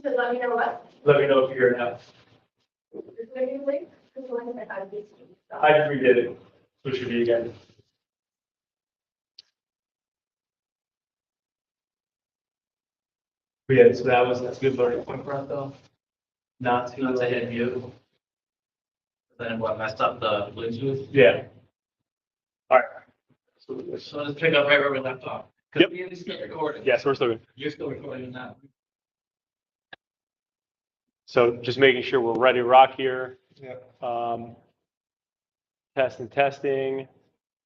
So let me know what. Let me know if you're here now. Is there any link? Because the link I had this. I just redid it. So it should be again. But yeah, so that's a good learning point for us though. Not to hit mute. Then what, messed up the Bluetooth? Yeah. All right. So let's pick up right where we left off. Yep. We still recording. Yeah, so we're still good. You're still recording now. So just making sure we're ready to rock here. Yeah. Testing.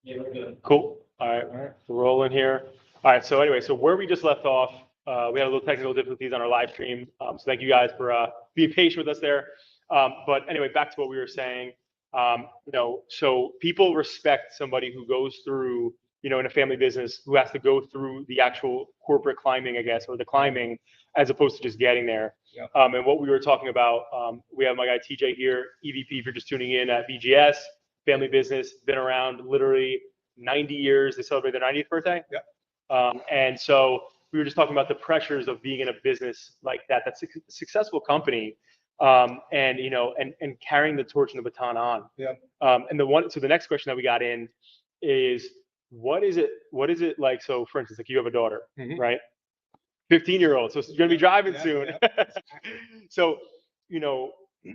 Yeah, we're good. Cool. All right. We're rolling here. All right. So anyway, so where we just left off, we had a little technical difficulties on our live stream. So thank you guys for being patient with us there. But anyway, back to what we were saying. So people respect somebody who goes through, in a family business, who has to go through the actual corporate climbing, I guess, or the climbing, as opposed to just getting there. Yeah. And what we were talking about, we have my guy TJ here, EVP, if you're just tuning in at BGS, family business, been around literally 90 years. They celebrate their 90th birthday. Yeah. And so we were just talking about the pressures of being in a business like that, that's a successful company, and carrying the torch and the baton on. Yeah. So the next question that we got in is, what is it like? So for instance, like you have a daughter, right? 15-year-old. So you're going to be driving soon. Yeah. So,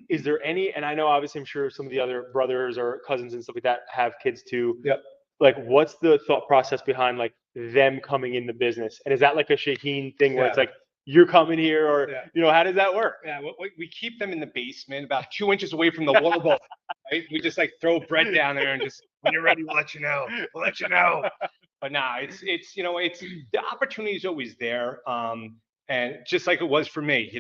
is there any, and I know obviously I'm sure some of the other brothers or cousins and stuff like that have kids too. Yep. Like, what's the thought process behind like them coming in the business? And is that like a Shaheen thing where it's like, you're coming here, or, how does that work? Yeah, we keep them in the basement about 2 inches away from the water bowl, right? We just like throw bread down there and just, when you're ready, we'll let you know. We'll let you know. But nah, it's the opportunity is always there. And just like it was for me,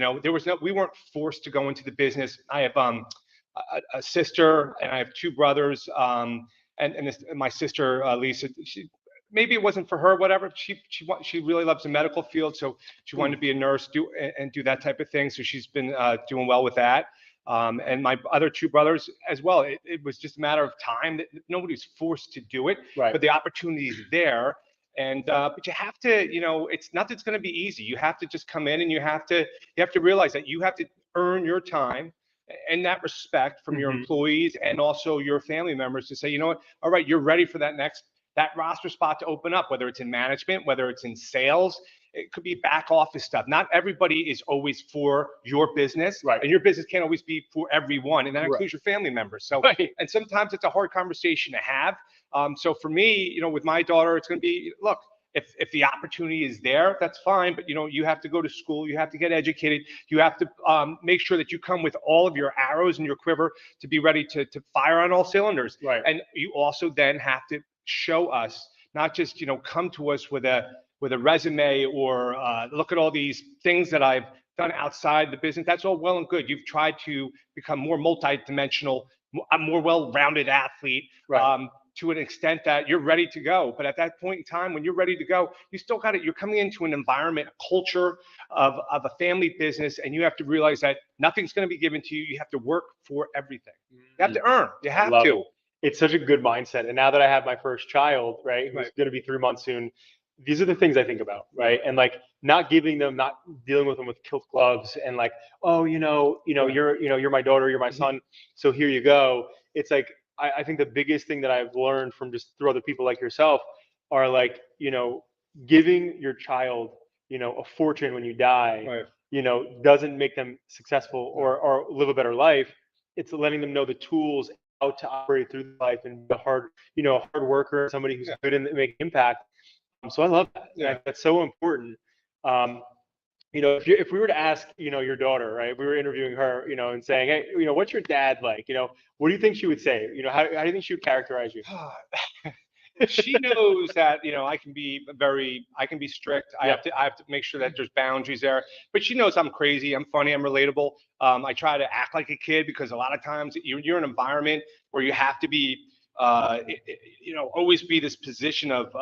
we weren't forced to go into the business. I have a sister and I have two brothers. My sister Lisa, maybe it wasn't for her, whatever. She really loves the medical field, so she wanted to be a nurse, do that type of thing. So she's been doing well with that. And my other two brothers as well. It was just a matter of time. That nobody's forced to do it, Right. but the opportunity is there. And but you have to, it's not that it's going to be easy. You have to just come in and you have to realize that you have to earn your time and that respect from your employees and also your family members to say, you know what, all right, you're ready for that roster spot to open up, whether it's in management, whether it's in sales, it could be back office stuff. Not everybody is always for your business, right? And your business can't always be for everyone, and that includes your family members. So, and sometimes it's a hard conversation to have. So for me, with my daughter, it's going to be, look, if the opportunity is there, that's fine. But you have to go to school, you have to get educated, you have to make sure that you come with all of your arrows in your quiver to be ready to fire on all cylinders. Right. And you also then have to show us, not just come to us with a resume or look at all these things that I've done outside the business. That's all well and good. You've tried to become more multidimensional, a more well-rounded athlete. Right. To an extent that you're ready to go. But at that point in time, when you're ready to go, you still got it. You're coming into an environment, a culture of a family business, and you have to realize that nothing's going to be given to you. You have to work for everything. You have to earn. You have to. It's such a good mindset. And now that I have my first child, right, who's going to be 3 months soon, these are the things I think about, right? And like not dealing with them with kid gloves and like, oh, you're my daughter, you're my son, so here you go. It's like, I think the biggest thing that I've learned from just through other people like yourself are like, giving your child, a fortune when you die, doesn't make them successful or live a better life. It's letting them know the tools how to operate through life and be a hard worker, somebody who's good and make impact. So I love that. Yeah. That's so important. If we were to ask, your daughter, right, we were interviewing her, and saying, hey, what's your dad like? What do you think she would say? How do you think she would characterize you? She knows that, I can be strict. I have to make sure that there's boundaries there, but she knows I'm crazy. I'm funny. I'm relatable. I try to act like a kid because a lot of times you're in an environment where you have to be, always be this position of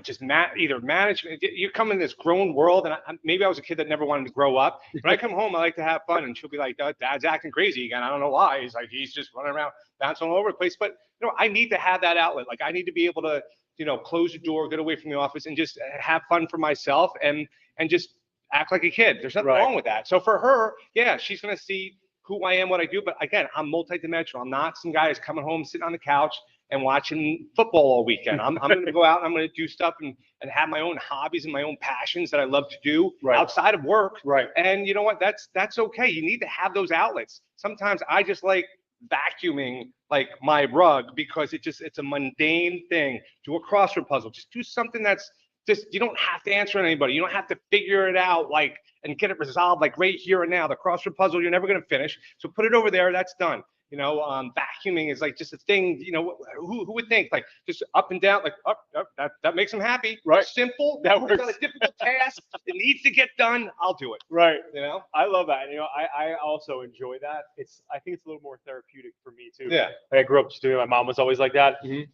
just either management. You come in this grown world, and maybe I was a kid that never wanted to grow up. When I come home, I like to have fun, and she'll be like, "Dad's acting crazy again. I don't know why." He's just running around, bouncing all over the place. But I need to have that outlet. Like I need to be able to, close the door, get away from the office, and just have fun for myself, and just act like a kid. There's nothing Right. wrong with that. So for her, yeah, she's going to see who I am, what I do. But again, I'm multidimensional. I'm not some guy who's coming home, sitting on the couch and watching football all weekend. I'm going to go out and I'm going to do stuff and have my own hobbies and my own passions that I love to do Right. outside of work. Right. And you know what? That's okay. You need to have those outlets. Sometimes I just like vacuuming like my rug because it's a mundane thing. Do a crossword puzzle. Just do something that's just, you don't have to answer anybody. You don't have to figure it out like and get it resolved like right here and now. The crossword puzzle you're never going to finish. So put it over there. That's done. You know, vacuuming is like just a thing. You know, who would think like just up and down, like that makes them happy. Right. Simple. That It's works. not a difficult task. It needs to get done. I'll do it. Right. You know. I love that. You know, I also enjoy that. I think it's a little more therapeutic for me too. Yeah. Like, I grew up just doing it. My mom was always like that. Mhm.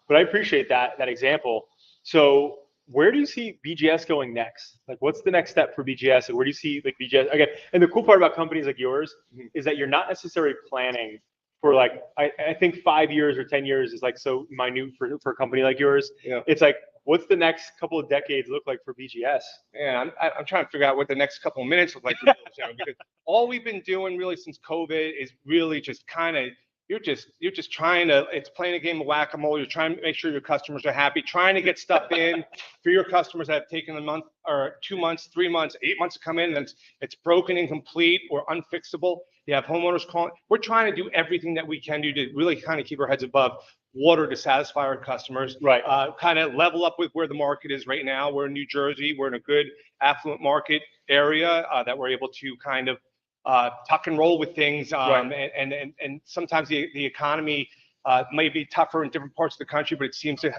But I appreciate that example. So where do you see BGS going next? Like, what's the next step for BGS? And where do you see like BGS again? And the cool part about companies like yours is that you're not necessarily planning for like I think 5 years or 10 years is like so minute for a company like yours. Yeah. It's like, what's the next couple of decades look like for BGS? And I'm trying to figure out what the next couple of minutes look like for Bill Sharon, because all we've been doing really since COVID is really just kind of you're just trying to, it's playing a game of whack-a-mole. You're trying to make sure your customers are happy, trying to get stuff in for your customers that have taken a month or 2 months, 3 months, 8 months to come in, and it's broken, incomplete, or unfixable. You have homeowners calling. We're trying to do everything that we can do to really kind of keep our heads above water to satisfy our customers. Right. Kind of level up with where the market is right now. We're in New Jersey. We're in a good affluent market area that we're able to kind of tuck and roll with things. Right. And sometimes the economy may be tougher in different parts of the country, but it seems to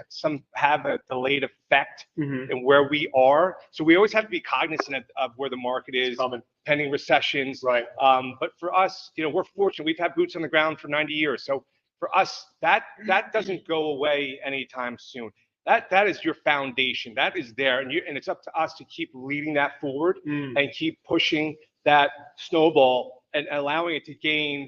have a delayed effect in where we are. So we always have to be cognizant of where the market is, pending recessions. Right. But for us, you know, we're fortunate. We've had boots on the ground for 90 years. So for us, that doesn't go away anytime soon. That is your foundation. That is there, and it's up to us to keep leading that forward and keep pushing that snowball and allowing it to gain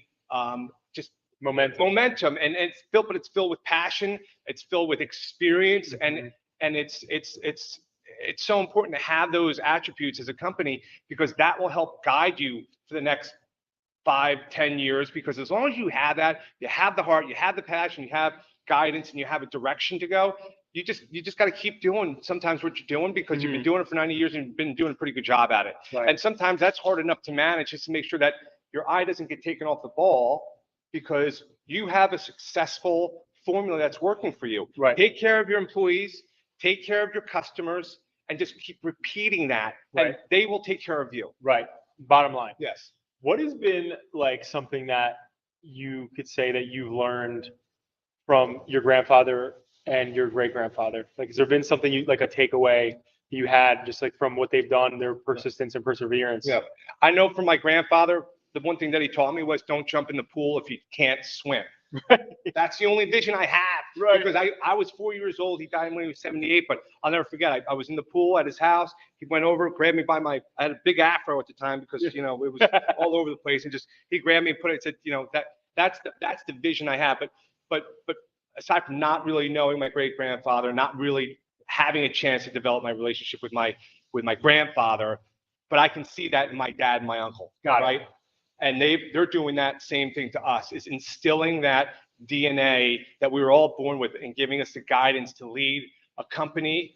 just momentum. And it's filled with passion. It's filled with experience, and it's so important to have those attributes as a company, because that will help guide you for the next 5-10 years. Because as long as you have that, you have the heart, you have the passion, you have guidance, and you have a direction to go, you just got to keep doing sometimes what you're doing, because you've been doing it for 90 years and you've been doing a pretty good job at it. Right. And sometimes that's hard enough to manage, just to make sure that your eye doesn't get taken off the ball, because you have a successful formula that's working for you. Right. Take care of your employees, take care of your customers, and just keep repeating that, and they will take care of you. Right. Bottom line. Yes. What has been like something that you could say that you've learned from your grandfather and your great grandfather? Like, has there been something you like a takeaway you had just like from what they've done, their persistence and perseverance? Yeah. I know from my grandfather, the one thing that he taught me was don't jump in the pool if you can't swim. That's the only vision I have. Right. Because I was 4 years old. He died when he was 78, but I'll never forget. I was in the pool at his house. He went over, grabbed me by I had a big afro at the time, because, you know, it was all over the place. And he grabbed me and put it, said, you know, that's the vision I have. But aside from not really knowing my great grandfather, not really having a chance to develop my relationship with my grandfather, but I can see that in my dad and my uncle. Got it. Right. And they're doing that same thing to us, is instilling that DNA that we were all born with, and giving us the guidance to lead a company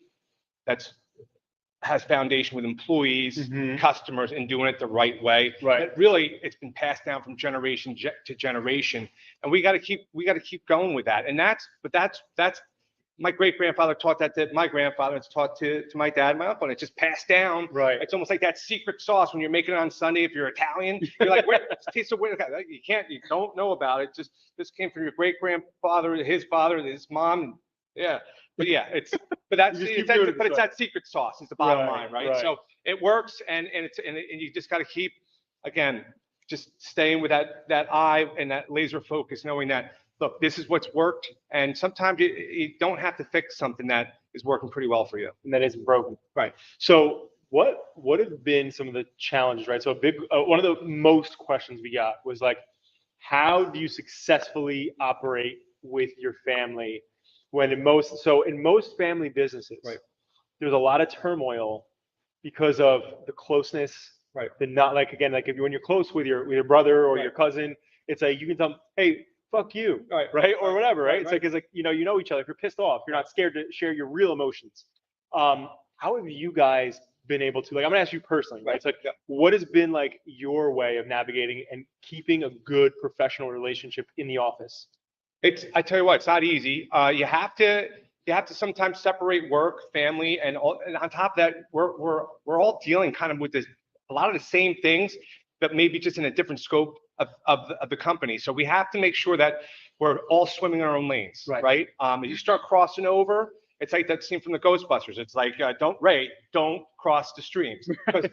has foundation with employees, customers, and doing it the right way. Right. But really, it's been passed down from generation to generation, and we got to keep going with that. And that's my great grandfather taught that to my grandfather. It's taught to my dad and my uncle, and it's just passed down. Right. It's almost like that secret sauce when you're making it on Sunday. If you're Italian, you're like, where taste of where you don't know about it. Just this came from your great grandfather, his father, his mom. Yeah. But yeah, it's that secret sauce is the bottom line, right? So it works, and you just got to keep, again, just staying with that eye and that laser focus, knowing that, look, this is what's worked, and sometimes you don't have to fix something that is working pretty well for you. And that isn't broken. Right. So what have been some of the challenges, right? So a big one of the most questions we got was like, how do you successfully operate with your family when in most family businesses, there's a lot of turmoil because of the closeness. Right. The not like, again, like if you, when you're close with your brother or Right. your cousin, it's like you can tell them, hey, fuck you, Right. right, or Right. whatever, right? Right. It's like, it's like, you know each other. If you're pissed off, you're not scared to share your real emotions. How have you guys been able to, like, I'm gonna ask you personally, right? It's like, Yeah. what has been like your way of navigating and keeping a good professional relationship in the office? I tell you what, it's not easy. You have to sometimes separate work, family, and all. And on top of that, we're all dealing kind of with this, a lot of the same things, but maybe just in a different scope of the company. So we have to make sure that we're all swimming in our own lanes, Right. right? If you start crossing over, it's like that scene from the Ghostbusters. It's like, don't cross the streams, because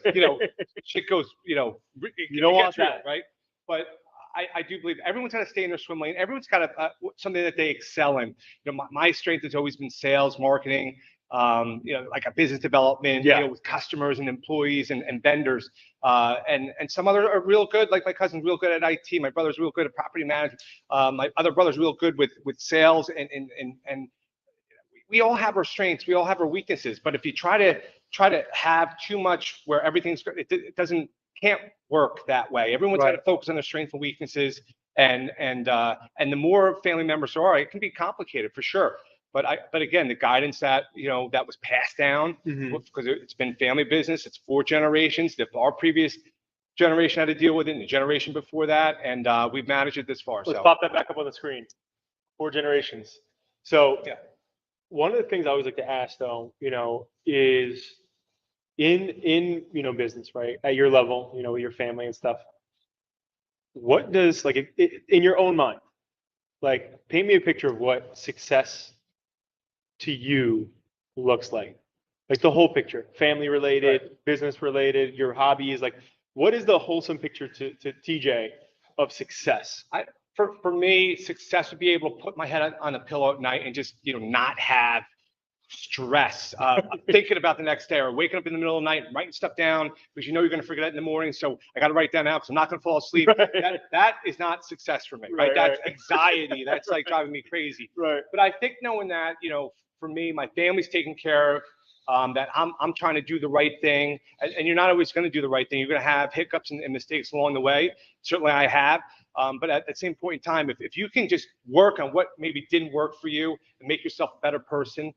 shit goes, You don't want that. right? But I do believe everyone's got to stay in their swim lane. Everyone's got something that they excel in. My strength has always been sales, marketing, like a business development, Yeah. with customers and employees and vendors. And some other are real good, like my cousin's real good at IT. My brother's real good at property management. My other brother's real good with sales, and we all have our strengths, we all have our weaknesses. But if you try to have too much where everything's good, it can't work that way. Everyone's got Right. to focus on their strengths and weaknesses, and the more family members there are, it can be complicated for sure. But again, the guidance that that was passed down, Mhm. because it's been family business, it's 4 generations. Our previous generation had to deal with it, and the generation before that, and we've managed it this far. Let's So pop that back up on the screen. 4 generations. So yeah. one of the things I always like to ask, though, is in business, right, at your level, with your family and stuff. What does, like, in your own mind, like, paint me a picture of what success to you looks like the whole picture, family related, business related, your hobbies, like, what is the wholesome picture to TJ of success? For me, success would be able to put my head on a pillow at night and just not have stress thinking about the next day, or waking up in the middle of the night and writing stuff down because you're going to forget it in the morning. So I got to write it down now because I'm not going to fall asleep. Right. That is not success for me, right? Right, That's right. anxiety. That's like driving me crazy. Right. But I think knowing that, for me, my family's taken care of. That I'm trying to do the right thing, and you're not always going to do the right thing. You're going to have hiccups and mistakes along the way. Certainly, I have. But at the same point in time, if you can just work on what maybe didn't work for you and make yourself a better person.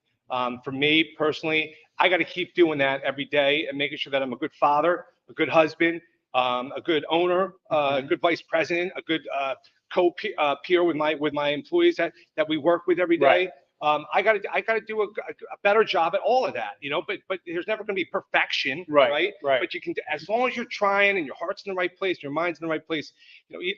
For me personally, I got to keep doing that every day and making sure that I'm a good father, a good husband, a good owner, a good vice president, a good co-peer with my employees that we work with every day. Right. I got to do a better job at all of that, but there's never going to be perfection, Right. But you can, as long as you're trying and your heart's in the right place, your mind's in the right place,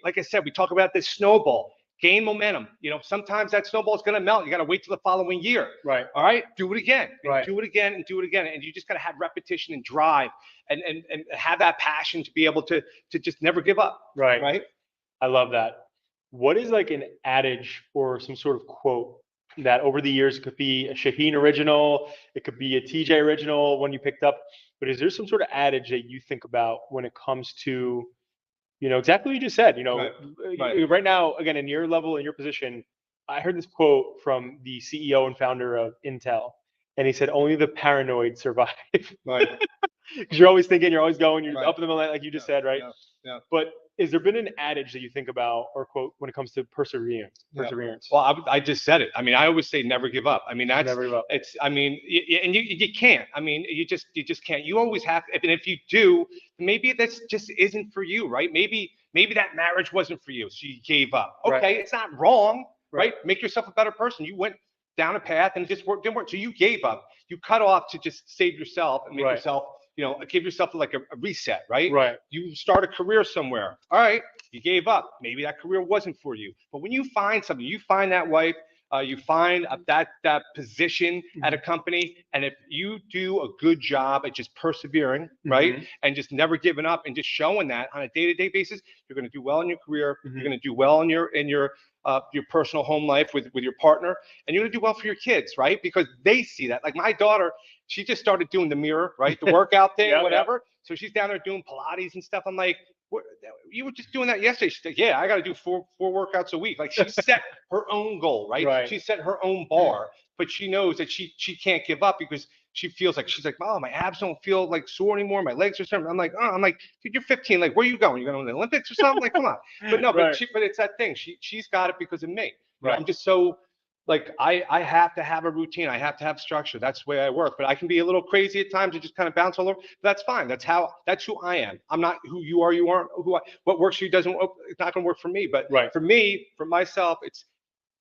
like I said, we talk about this snowball, gain momentum. Sometimes that snowball is going to melt. You got to wait till the following year. Right. All right. Do it again. And Right. do it again and do it again. And you just got to have repetition and drive and have that passion to be able to just never give up. Right. Right. I love that. What is like an adage or some sort of quote that over the years, it could be a Shaheen original, it could be a TJ original, one you picked up, but is there some sort of adage that you think about when it comes to, exactly what you just said, Right. right now, again, in your level, in your position, I heard this quote from the CEO and founder of Intel, and he said, only the paranoid survive. Right. Because you're always thinking, you're always going, you're Right. up in the middle, like you just said, right? Yeah. But is there been an adage that you think about or quote when it comes to perseverance? Yeah. Perseverance. Well, I just said it. I mean, I always say never give up. I mean, that's Never give up. it's. I mean, and you can't. I mean, you just can't. You always have. And if you do, maybe that's just isn't for you, right? Maybe that marriage wasn't for you, so you gave up. Okay, Right. it's not wrong, Right. right? Make yourself a better person. You went down a path and it just didn't work. So you gave up. You cut off to just save yourself and make Right. yourself, give yourself like a reset, right? Right. You start a career somewhere. All right, you gave up. Maybe that career wasn't for you. But when you find something, you find that wife, you find that position at a company, and if you do a good job at just persevering, right, Mhm. and just never giving up and just showing that on a day-to-day basis, you're going to do well in your career. Mhm. You're going to do well in your personal home life with your partner, and you're going to do well for your kids, right? Because they see that. Like my daughter, she just started doing the mirror, right, the workout thing, Yeah, whatever. So she's down there doing Pilates and stuff. I'm like, you were just doing that yesterday. She's like, yeah, I got to do four workouts a week. Like she set her own goal, right? Right. She set her own bar, but she knows that she can't give up because she feels like, she's like, oh, my abs don't feel like sore anymore. My legs are something. I'm like, oh, I'm like, dude, you're 15. Like, where are you going? You going to the Olympics or something? Like, come on. But no, Right. but it's that thing. She's got it because of me. You know, Right. I'm just so like, I have to have a routine. I have to have structure. That's the way I work. But I can be a little crazy at times and just kind of bounce all over. That's fine. That's who I am. I'm not who you are. You aren't what works for you doesn't, it's not going to work for me. But Right. for me, for myself, it's,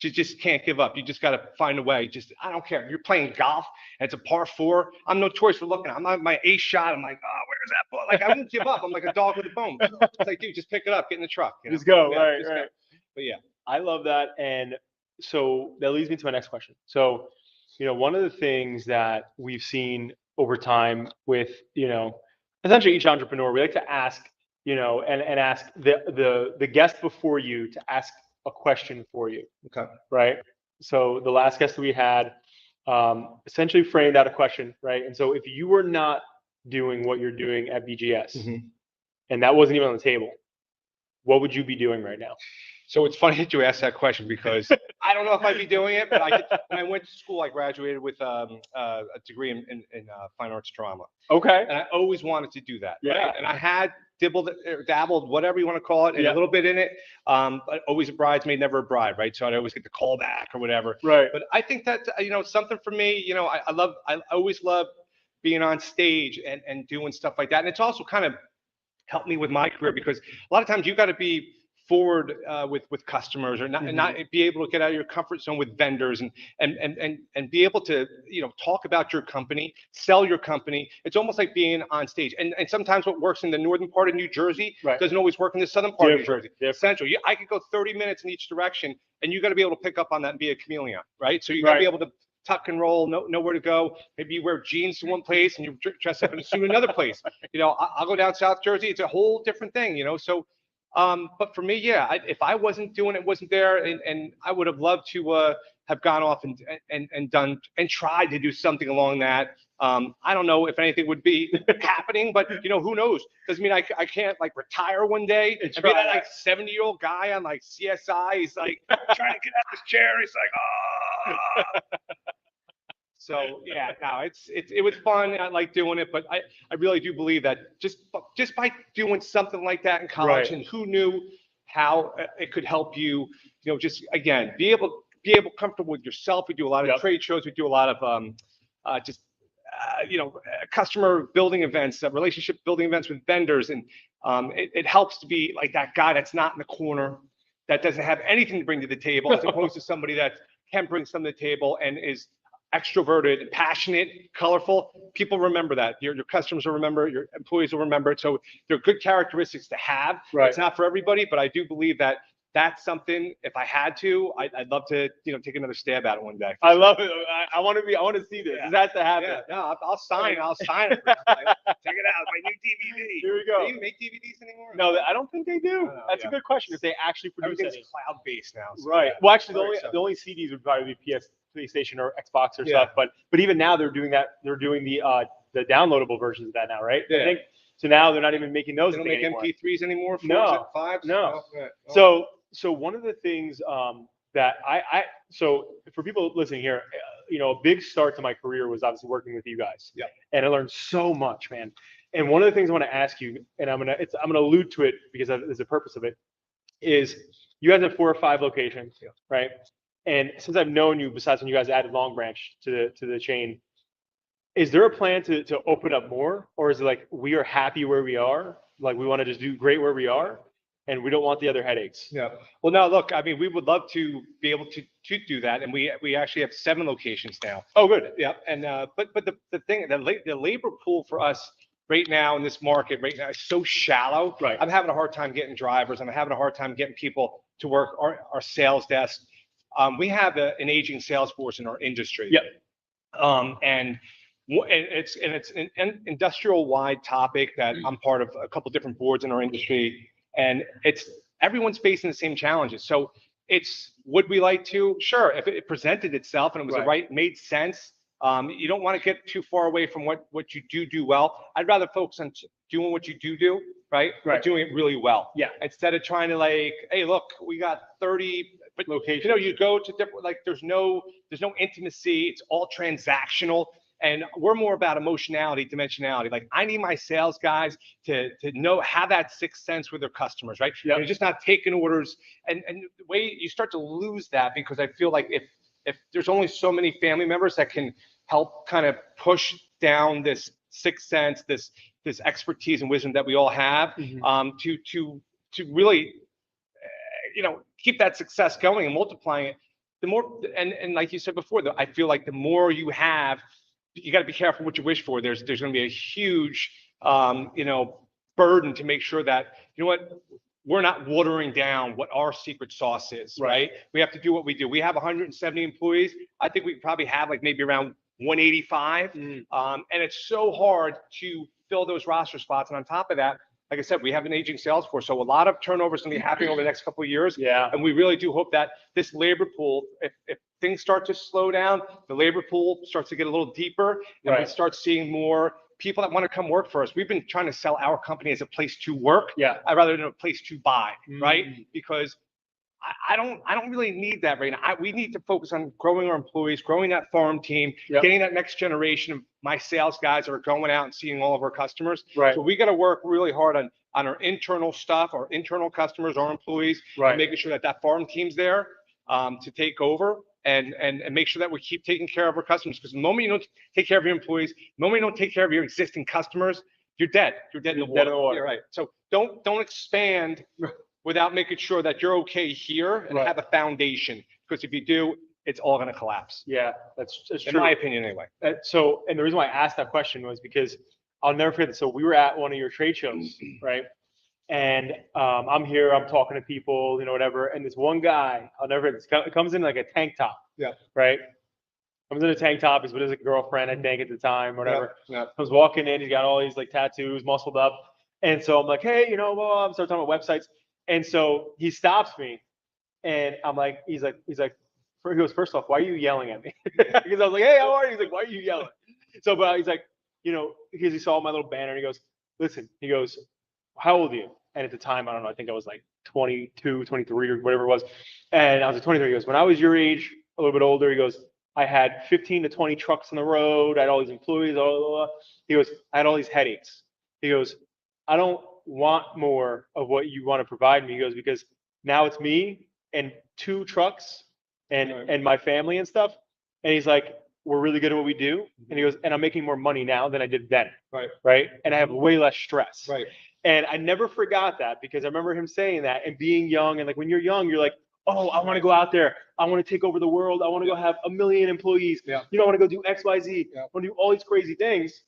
you just can't give up. You just got to find a way. Just, I don't care. You're playing golf and it's a par 4. I'm notorious for looking. I'm on my ace shot. I'm like, oh, where's that ball? Like, I won't give up. I'm like a dog with a bone. It's like, dude, just pick it up, get in the truck. You know? Just go. Yeah, Right. just Right. go. But yeah. I love that. And so that leads me to my next question. So, one of the things that we've seen over time with, essentially each entrepreneur, we like to ask, and ask the guest before you to ask a question for you. Okay. Right. So the last guest that we had essentially framed out a question. Right. And so if you were not doing what you're doing at BGS and that wasn't even on the table, what would you be doing right now? So it's funny that you asked that question because I don't know if I'd be doing it, but when I went to school, I graduated with a degree in fine arts drama. Okay. And I always wanted to do that. Yeah. Right? And I had dabbled, whatever you want to call it, and a little bit in it. But always a bridesmaid, never a bride, right? So I'd always get the call back or whatever. Right. But I think that, something for me, I always love being on stage and doing stuff like that. And it's also kind of helped me with my career because a lot of times you got to be forward with customers or not, and not be able to get out of your comfort zone with vendors and be able to talk about your company, sell your company. It's almost like being on stage. And sometimes what works in the northern part of New Jersey doesn't always work in the southern part of New Jersey. Central. I could go 30 minutes in each direction, and you got to be able to pick up on that and be a chameleon, right? So you got to be able to tuck and roll, know where to go. Maybe you wear jeans to one place and you dress up in a suit in another place. I'll go down South Jersey. It's a whole different thing, So. But for me, if I wasn't doing it, wasn't there, and I would have loved to have gone off and done and tried to do something along that. I don't know if anything would be happening, but who knows? Doesn't mean I can't like retire one day and be that like 70-year-old guy on like CSI. He's like trying to get out of his chair. He's like, oh. So it was fun. I like doing it, but I really do believe that just by doing something like that in college, and who knew how it could help you, just again be able comfortable with yourself. We do a lot of trade shows. We do a lot of customer building events, relationship building events with vendors, and it helps to be like that guy that's not in the corner, that doesn't have anything to bring to the table, as opposed to somebody that can bring something to the table and is extroverted, passionate, colorful. People remember that. Your customers will remember, your employees will remember it. So they're good characteristics to have. Right. It's not for everybody, but I do believe that that's something, if I had to, I'd love to, take another stab at it one day. I love it. I want to see this. Yeah. This has to happen. Yeah, no, I'll sign it. Check it out. My new DVD. Here we go. Do you make DVDs anymore? No, I don't think they do. No, That's a good question. If they actually produce Everything's it. cloud-based now. So Right. Well, actually, the only CDs would probably be PlayStation or Xbox or stuff. But even now they're doing that. They're doing the downloadable versions of that now, right? Yeah. I think, so now they're not even making those. They don't make anymore. MP3s anymore. No. 5s? No. Oh, yeah. So one of the things that so for people listening here, a big start to my career was obviously working with you guys. Yeah. And I learned so much, man. And one of the things I want to ask you, and I'm gonna allude to it because there's a purpose of it, is you guys have 4 or 5 locations, right? And since I've known you, besides when you guys added Long Branch to the chain, is there a plan to open up more, or is it like we are happy where we are, like we want to just do great where we are, and we don't want the other headaches? Yeah. Well, no, look, I mean, we would love to be able to do that, and we actually have 7 locations now. Oh, good. Yeah. And but the thing, the labor pool for us right now in this market right now is so shallow. Right. I'm having a hard time getting drivers. I'm having a hard time getting people to work our sales desk. We have an aging sales force in our industry. Yep. And it's an industrial-wide topic that I'm part of a couple different boards in our industry, and everyone's facing the same challenges. So would we like to? Sure, if it presented itself and it was made sense. You don't want to get too far away from what you do well. I'd rather focus on doing what you do, right? But doing it really well. Yeah. Instead of trying to hey, look, we got 30 locations. You go to different, there's no intimacy. It's all transactional. And we're more about emotionality, dimensionality. Like I need my sales guys to know, have that sixth sense with their customers, right? Yep. They're just not taking orders. And the way you start to lose that, because I feel like if there's only so many family members that can help kind of push down this sixth sense, this expertise and wisdom that we all have, to really, keep that success going and multiplying it. The more, and like you said before, I feel like the more you have, you got to be careful what you wish for. There's going to be a huge, burden to make sure that, we're not watering down what our secret sauce is, right? We have to do what we do. We have 170 employees. I think we probably have like maybe around 185. And it's so hard to fill those roster spots. And on top of that, like I said, we have an aging sales force. So a lot of turnover is going to be happening over the next couple of years. Yeah. And we really do hope that this labor pool, if things start to slow down, the labor pool starts to get a little deeper, and we start seeing more people that want to come work for us. We've been trying to sell our company as a place to work. Yeah. Rather than a place to buy, right? Because I don't really need that right now. We need to focus on growing our employees, growing that farm team, getting that next generation of my sales guys that are going out and seeing all of our customers. Right. So we got to work really hard on our internal stuff, our internal customers, our employees, and making sure that farm team's there to take over and make sure that we keep taking care of our customers. Because the moment you don't take care of your employees, the moment you don't take care of your existing customers, you're dead. You're dead in the water. You're right. So don't expand without making sure that you're okay here and have a foundation. Because if you do, it's all going to collapse. Yeah, that's true. In my opinion, anyway. And the reason why I asked that question was because I'll never forget this. So we were at one of your trade shows, right? And I'm here, I'm talking to people, whatever. And this one guy, I'll never forget this, comes in like a tank top. Yeah. Right? Comes in a tank top. He's with his girlfriend, I think, at the time, whatever. Yeah. Comes walking in. He's got all these like tattoos, muscled up. And so I'm like, hey, I'm starting talking about websites. And so he stops me, and I'm like, he goes, first off, why are you yelling at me? Because I was like, hey, how are you? He's like, why are you yelling? So, but he's like, because he saw my little banner, and he goes, listen, how old are you? And at the time, I don't know, I think I was like 22, 23 or whatever it was. And I was like 23. He goes, when I was your age, a little bit older, he goes, I had 15 to 20 trucks on the road. I had all these employees. Blah, blah, blah. He goes, I had all these headaches. He goes, I don't want more of what you want to provide me. He goes, because now it's me and 2 trucks and my family and stuff. And he's like, we're really good at what we do. And he goes, and I'm making more money now than I did then. Right. And I have way less stress. Right. And I never forgot that, because I remember him saying that, and being young. And like, when you're young, you're like, oh, I want to go out there. I want to take over the world. I want to go have 1 million employees. I want to go do X, Y, Z. I want to do all these crazy things.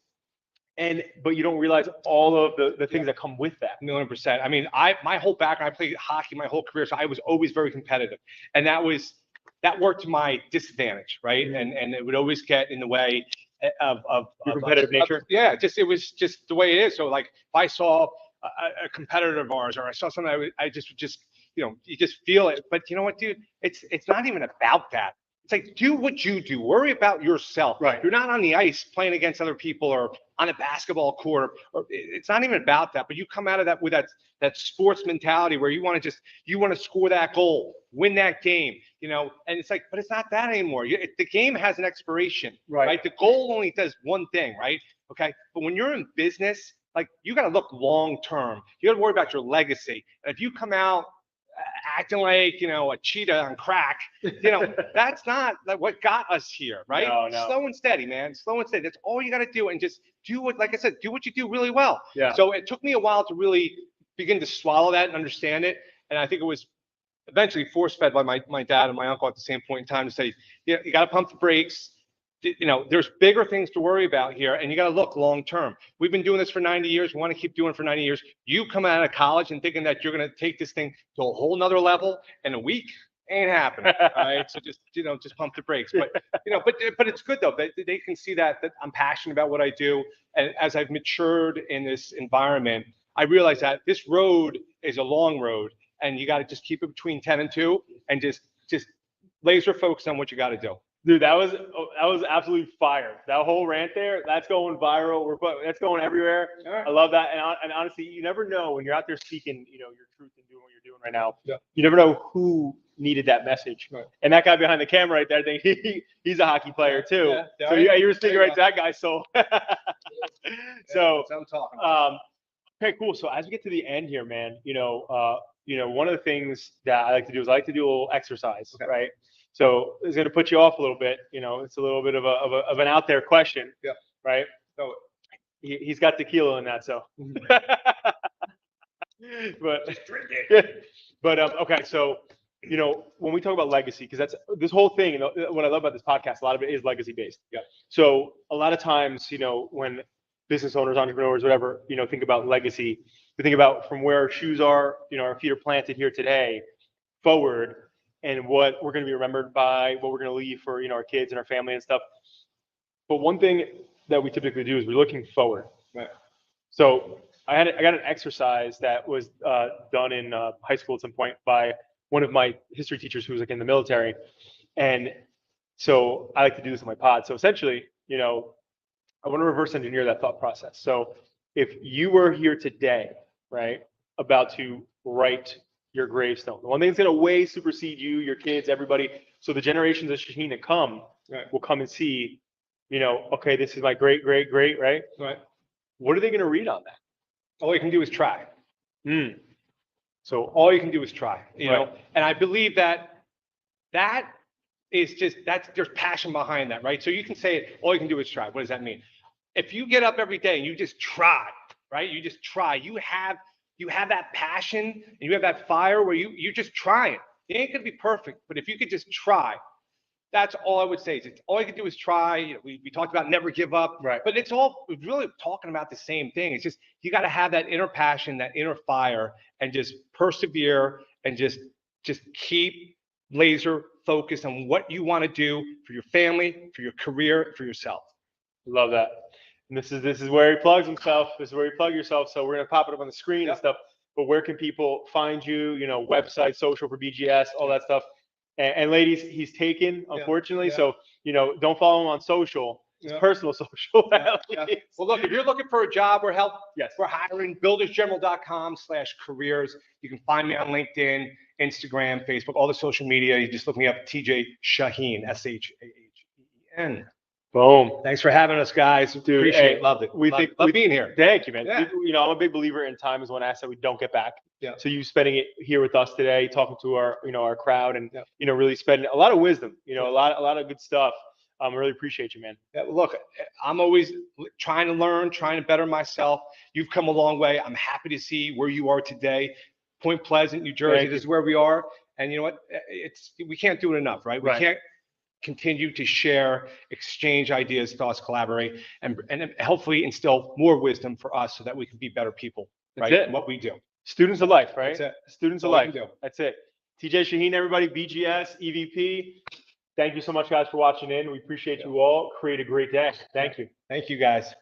But you don't realize all of the things that come with that. 1,000,000%. I mean, my whole background, I played hockey my whole career, so I was always very competitive, and that worked to my disadvantage, right? And it would always get in the way of your competitive nature. It was just the way it is. So like, if I saw a competitor of ours, or I saw something, I just you just feel it. But you know what, dude? It's not even about that. It's like, do what you do. Worry about yourself. Right. You're not on the ice playing against other people or on a basketball court. Or it's not even about that. But you come out of that with that sports mentality where you want to score that goal, win that game. And it's like, but it's not that anymore. The game has an expiration. Right. The goal only does one thing. Right. Okay. But when you're in business, like, you got to look long term. You got to worry about your legacy. And if you come out acting like, a cheetah on crack, that's not what got us here, right? No. Slow and steady, man. Slow and steady. That's all you got to do. And just do like I said, do what you do really well. Yeah. So it took me a while to really begin to swallow that and understand it. And I think it was eventually force-fed by my dad and my uncle at the same point in time to say, you got to pump the brakes. There's bigger things to worry about here, and you got to look long term. We've been doing this for 90 years. We want to keep doing it for 90 years. You come out of college and thinking that you're going to take this thing to a whole nother level in a week, ain't happening. All right. So just pump the brakes. But but it's good though. They can see that I'm passionate about what I do. And as I've matured in this environment, I realize that this road is a long road, and you got to just keep it between 10 and 2, and just laser focus on what you got to do. Dude, that was absolutely fire. That whole rant there, that's going viral. That's going everywhere. Right. I love that. And honestly, you never know when you're out there speaking, your truth and doing what you're doing right now. Yeah. You never know who needed that message. Right. And that guy behind the camera right there, I think he's a hockey player too. Yeah, So yeah, you were speaking there right you to that guy. So, so That's what I'm talking about. okay, cool. So as we get to the end here, man, one of the things that I like to do is I like to do a little exercise, Okay. right? So it's going to put you off a little bit. It's a little bit of an out there question, Yeah. right? So He's got tequila in that, so. But just drink it. but okay, so when we talk about legacy, because that's this whole thing, what I love about this podcast, a lot of it is legacy based. Yeah. So a lot of times, when business owners, entrepreneurs, whatever, think about legacy, we think about from where our shoes are, our feet are planted here today, forward, and what we're going to be remembered by, what we're going to leave for our kids and our family and stuff. But one thing that we typically do is we're looking forward. Right. So I got an exercise that was done in high school at some point by one of my history teachers who was like in the military, and so I like to do this in my pod. So essentially, I want to reverse engineer that thought process. So if you were here today, right, about to write your gravestone, the one thing that's going to way supersede you, your kids, everybody, so the generations of Shaheen that come will come and see, okay, this is my great, great, great, right? Right. What are they going to read on that? All you can do is try. So All you can do is try, you know, Right. and I believe that is just, there's passion behind that, right? So you can say it, all you can do is try. What does that mean? If you get up every day and you just try, right? You just try, you have that passion and you have that fire where you just try it. It ain't gonna be perfect, but if you could just try, that's all I would say. Is all you can do is try. We talked about never give up, Right. but we're really talking about the same thing. It's just, you got to have that inner passion, that inner fire, and just persevere and just keep laser focused on what you want to do for your family, for your career, for yourself. love that. And this is where he plugs himself. This is where you plug yourself. So we're gonna pop it up on the screen and Yep. stuff. But where can people find you? Website, social for BGS, all that stuff. And ladies, he's taken, unfortunately. yeah. So don't follow him on social. It's Yeah. personal social. Yeah. Well, look, if you're looking for a job or help, Yes. we're hiring. buildersgeneral.com/careers. You can find me on LinkedIn, Instagram, Facebook, all the social media. You just look me up, TJ Shaheen, Shaheen. Boom. Thanks for having us, guys. Dude, Appreciate hey, it. Loved it. we Love being here. Thank you, man. Yeah. I'm a big believer in time is one asset we don't get back. Yeah. So you spending it here with us today, talking to our, our crowd, and Yeah. really spending a lot of wisdom, a lot of good stuff. I really appreciate you, man. Yeah, look, I'm always trying to learn, trying to better myself. You've come a long way. I'm happy to see where you are today. Point Pleasant, New Jersey. Thank This is you. where we are. And you know what? We can't do it enough, right? We Right. can't continue to share, exchange ideas, thoughts, collaborate, and hopefully instill more wisdom for us so that we can be better people, That's right? it. In what we do. Students of life, right? That's it. Students of All we life. can do. That's it. TJ Shaheen, everybody, BGS, EVP. Thank you so much, guys, for watching in. We appreciate you all. Create a great day. Thank you. Thank you, guys.